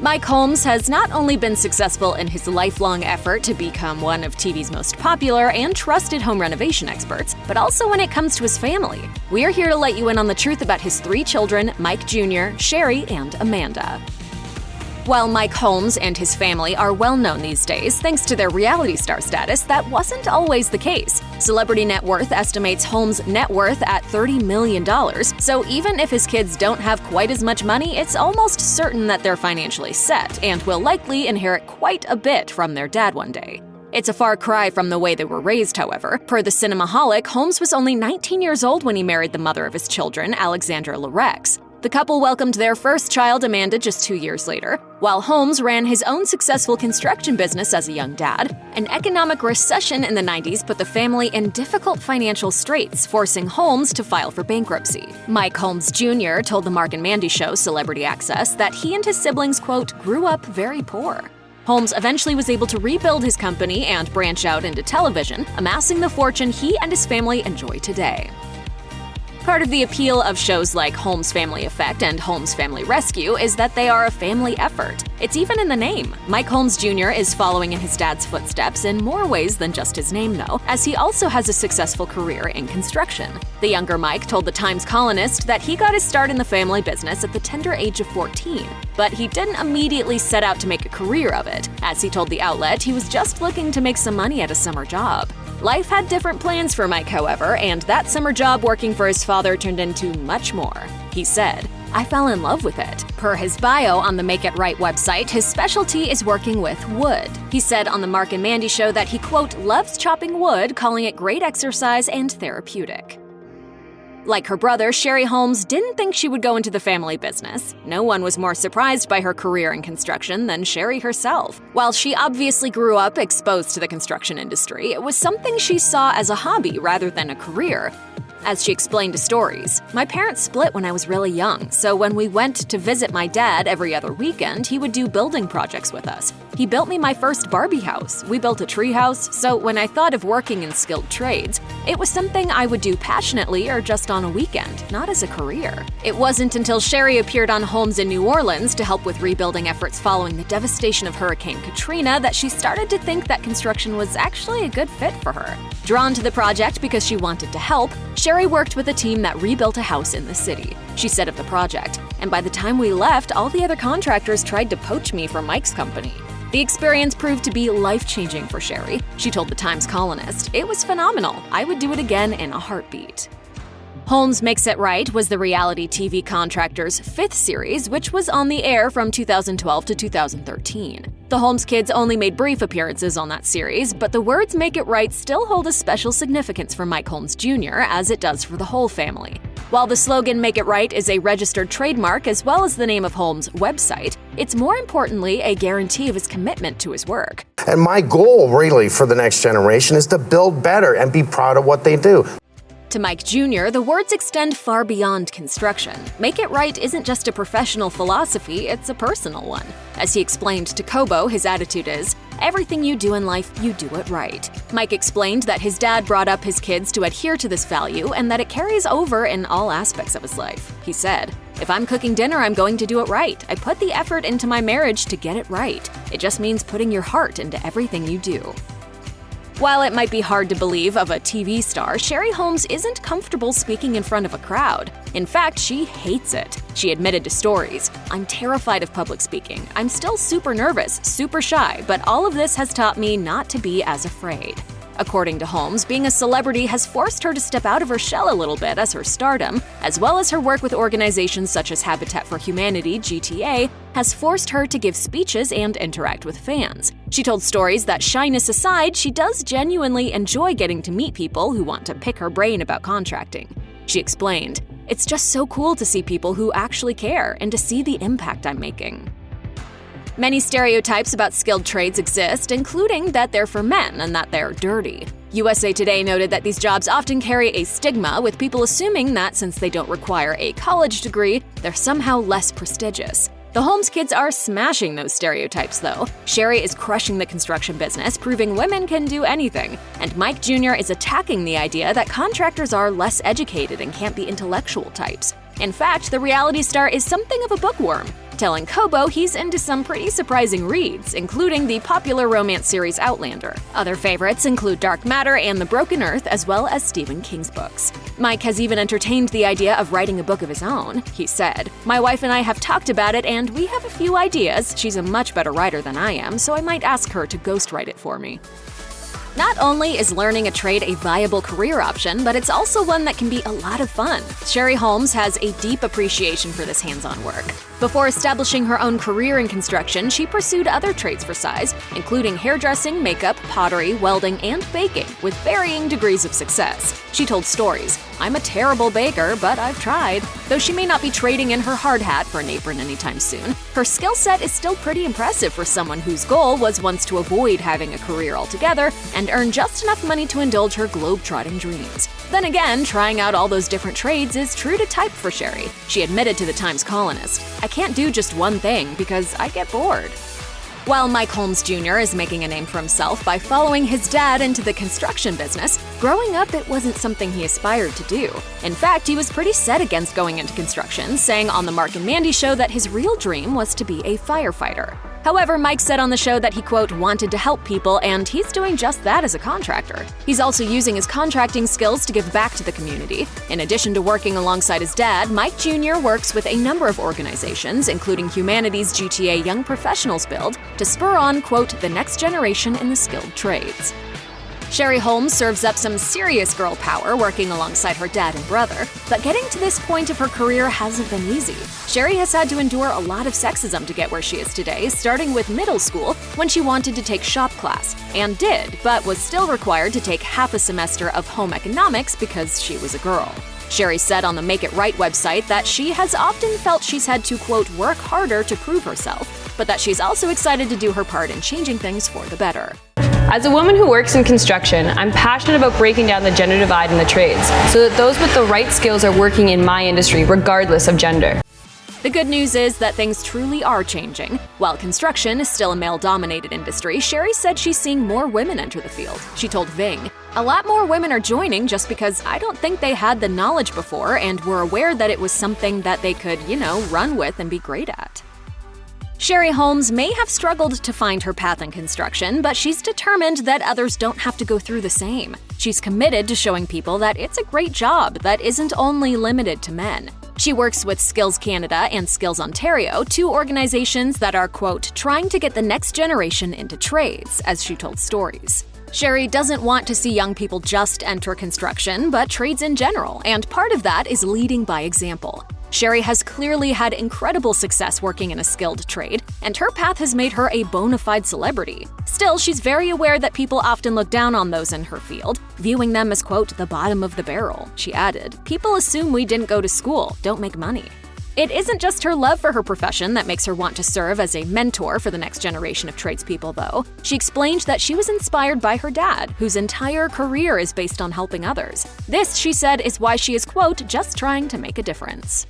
Mike Holmes has not only been successful in his lifelong effort to become one of TV's most popular and trusted home renovation experts, but also when it comes to his family. We are here to let you in on the truth about his 3 children, Mike Jr., Sherry, and Amanda. While Mike Holmes and his family are well known these days thanks to their reality star status, that wasn't always the case. Celebrity Net Worth estimates Holmes' net worth at $30 million, so even if his kids don't have quite as much money, it's almost certain that they're financially set and will likely inherit quite a bit from their dad one day. It's a far cry from the way they were raised, however. Per the Cinemaholic, Holmes was only 19 years old when he married the mother of his children, Alexandra Larex. The couple welcomed their first child, Amanda, just 2 years later. While Holmes ran his own successful construction business as a young dad, an economic recession in the 90s put the family in difficult financial straits, forcing Holmes to file for bankruptcy. Mike Holmes Jr. told the Mark and Mandy show Celebrity Access that he and his siblings, quote, grew up very poor. Holmes eventually was able to rebuild his company and branch out into television, amassing the fortune he and his family enjoy today. Part of the appeal of shows like Holmes Family Effect and Holmes Family Rescue is that they are a family effort. It's even in the name. Mike Holmes Jr. is following in his dad's footsteps in more ways than just his name, though, as he also has a successful career in construction. The younger Mike told the Times-Colonist that he got his start in the family business at the tender age of 14, but he didn't immediately set out to make a career of it. As he told the outlet, he was just looking to make some money at a summer job. Life had different plans for Mike, however, and that summer job working for his father turned into much more. He said, "I fell in love with it." Per his bio on the Make It Right website, his specialty is working with wood. He said on the Mark and Mandy show that he, quote, loves chopping wood, calling it great exercise and therapeutic. Like her brother, Sherry Holmes didn't think she would go into the family business. No one was more surprised by her career in construction than Sherry herself. While she obviously grew up exposed to the construction industry, it was something she saw as a hobby rather than a career. As she explained to Stories, "My parents split when I was really young, so when we went to visit my dad every other weekend, he would do building projects with us. He built me my first Barbie house. We built a tree house, so when I thought of working in skilled trades, it was something I would do passionately or just on a weekend, not as a career." It wasn't until Sherry appeared on Holmes in New Orleans to help with rebuilding efforts following the devastation of Hurricane Katrina that she started to think that construction was actually a good fit for her. Drawn to the project because she wanted to help, Sherry worked with a team that rebuilt a house in the city. She said of the project, "And by the time we left, all the other contractors tried to poach me from Mike's company." The experience proved to be life-changing for Sherry. She told the Times-Colonist, "It was phenomenal. I would do it again in a heartbeat." Holmes Makes It Right was the reality TV contractor's 5th series, which was on the air from 2012 to 2013. The Holmes kids only made brief appearances on that series, but the words Make It Right still hold a special significance for Mike Holmes Jr., as it does for the whole family. While the slogan Make It Right is a registered trademark as well as the name of Holmes' website, it's more importantly a guarantee of his commitment to his work. And my goal, really, for the next generation is to build better and be proud of what they do. To Mike Jr., the words extend far beyond construction. Make It Right isn't just a professional philosophy, it's a personal one. As he explained to Kobo, his attitude is, "Everything you do in life, you do it right." Mike explained that his dad brought up his kids to adhere to this value and that it carries over in all aspects of his life. He said, "If I'm cooking dinner, I'm going to do it right. I put the effort into my marriage to get it right. It just means putting your heart into everything you do." While it might be hard to believe of a TV star, Sherry Holmes isn't comfortable speaking in front of a crowd. In fact, she hates it. She admitted to Stories, "I'm terrified of public speaking. I'm still super nervous, super shy, but all of this has taught me not to be as afraid." According to Holmes, being a celebrity has forced her to step out of her shell a little bit as her stardom, as well as her work with organizations such as Habitat for Humanity, GTA, has forced her to give speeches and interact with fans. She told Stories that shyness aside, she does genuinely enjoy getting to meet people who want to pick her brain about contracting. She explained, "It's just so cool to see people who actually care and to see the impact I'm making." Many stereotypes about skilled trades exist, including that they're for men and that they're dirty. USA Today noted that these jobs often carry a stigma, with people assuming that since they don't require a college degree, they're somehow less prestigious. The Holmes kids are smashing those stereotypes, though. Sherry is crushing the construction business, proving women can do anything. And Mike Jr. is attacking the idea that contractors are less educated and can't be intellectual types. In fact, the reality star is something of a bookworm. telling Kobo he's into some pretty surprising reads, including the popular romance series Outlander. Other favorites include Dark Matter and The Broken Earth, as well as Stephen King's books. Mike has even entertained the idea of writing a book of his own. He said, "My wife and I have talked about it, and we have a few ideas. She's a much better writer than I am, so I might ask her to ghostwrite it for me." Not only is learning a trade a viable career option, but it's also one that can be a lot of fun. Sherry Holmes has a deep appreciation for this hands-on work. Before establishing her own career in construction, she pursued other trades for size, including hairdressing, makeup, pottery, welding, and baking, with varying degrees of success. She told Stories, "I'm a terrible baker, but I've tried." Though she may not be trading in her hard hat for an apron anytime soon, her skill set is still pretty impressive for someone whose goal was once to avoid having a career altogether and earn just enough money to indulge her globe-trotting dreams. Then again, trying out all those different trades is true to type for Sherry. She admitted to the Times Colonist, "I can't do just one thing because I get bored." While Mike Holmes Jr. is making a name for himself by following his dad into the construction business, growing up it wasn't something he aspired to do. In fact, he was pretty set against going into construction, saying on the Mark and Mandy show that his real dream was to be a firefighter. However, Mike said on the show that he, quote, wanted to help people, and he's doing just that as a contractor. He's also using his contracting skills to give back to the community. In addition to working alongside his dad, Mike Jr. works with a number of organizations, including Humanity's GTA Young Professionals Build, to spur on, quote, the next generation in the skilled trades. Sherry Holmes serves up some serious girl power working alongside her dad and brother, but getting to this point of her career hasn't been easy. Sherry has had to endure a lot of sexism to get where she is today, starting with middle school when she wanted to take shop class, and did, but was still required to take half a semester of home economics because she was a girl. Sherry said on the Make It Right website that she has often felt she's had to, quote, work harder to prove herself, but that she's also excited to do her part in changing things for the better. As a woman who works in construction, I'm passionate about breaking down the gender divide in the trades so that those with the right skills are working in my industry regardless of gender. The good news is that things truly are changing. While construction is still a male-dominated industry, Sherry said she's seeing more women enter the field. She told Ving, "A lot more women are joining just because I don't think they had the knowledge before and were aware that it was something that they could, run with and be great at." Sherry Holmes may have struggled to find her path in construction, but she's determined that others don't have to go through the same. She's committed to showing people that it's a great job that isn't only limited to men. She works with Skills Canada and Skills Ontario, two organizations that are, quote, trying to get the next generation into trades, as she told Stories. Sherry doesn't want to see young people just enter construction, but trades in general, and part of that is leading by example. Sherry has clearly had incredible success working in a skilled trade, and her path has made her a bona fide celebrity. Still, she's very aware that people often look down on those in her field, viewing them as, quote, the bottom of the barrel. She added, "People assume we didn't go to school, don't make money." It isn't just her love for her profession that makes her want to serve as a mentor for the next generation of tradespeople, though. She explained that she was inspired by her dad, whose entire career is based on helping others. This, she said, is why she is, quote, just trying to make a difference.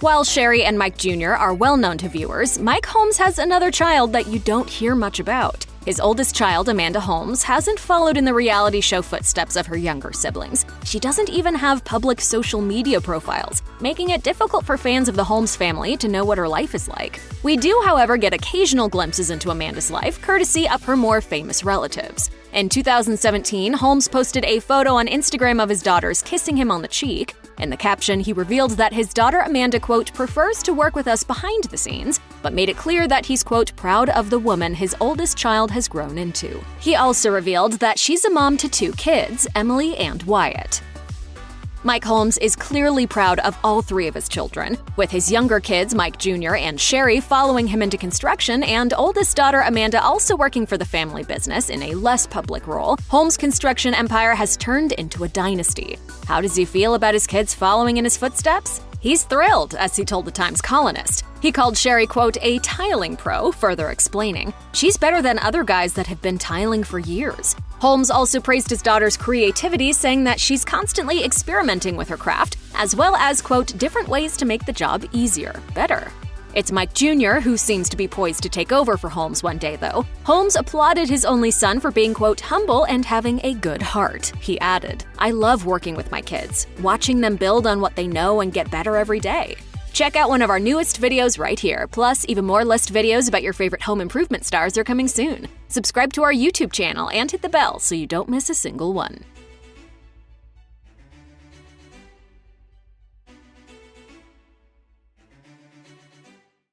While Sherry and Mike Jr. are well known to viewers, Mike Holmes has another child that you don't hear much about. His oldest child, Amanda Holmes, hasn't followed in the reality show footsteps of her younger siblings. She doesn't even have public social media profiles, making it difficult for fans of the Holmes family to know what her life is like. We do, however, get occasional glimpses into Amanda's life, courtesy of her more famous relatives. In 2017, Holmes posted a photo on Instagram of his daughters kissing him on the cheek. In the caption, he revealed that his daughter Amanda, quote, prefers to work with us behind the scenes, but made it clear that he's, quote, proud of the woman his oldest child has grown into. He also revealed that she's a mom to 2 kids, Emily and Wyatt. Mike Holmes is clearly proud of all 3 of his children, with his younger kids, Mike Jr. and Sherry, following him into construction, and oldest daughter Amanda also working for the family business in a less public role. Holmes' construction empire has turned into a dynasty. How does he feel about his kids following in his footsteps? He's thrilled, as he told the Times Colonist. He called Sherry, quote, a tiling pro, further explaining, "She's better than other guys that have been tiling for years." Holmes also praised his daughter's creativity, saying that she's constantly experimenting with her craft, as well as, quote, different ways to make the job easier, better. It's Mike Jr. who seems to be poised to take over for Holmes one day, though. Holmes applauded his only son for being, quote, humble and having a good heart. He added, "I love working with my kids, watching them build on what they know and get better every day." Check out one of our newest videos right here. Plus, even more list videos about your favorite home improvement stars are coming soon. Subscribe to our YouTube channel and hit the bell so you don't miss a single one.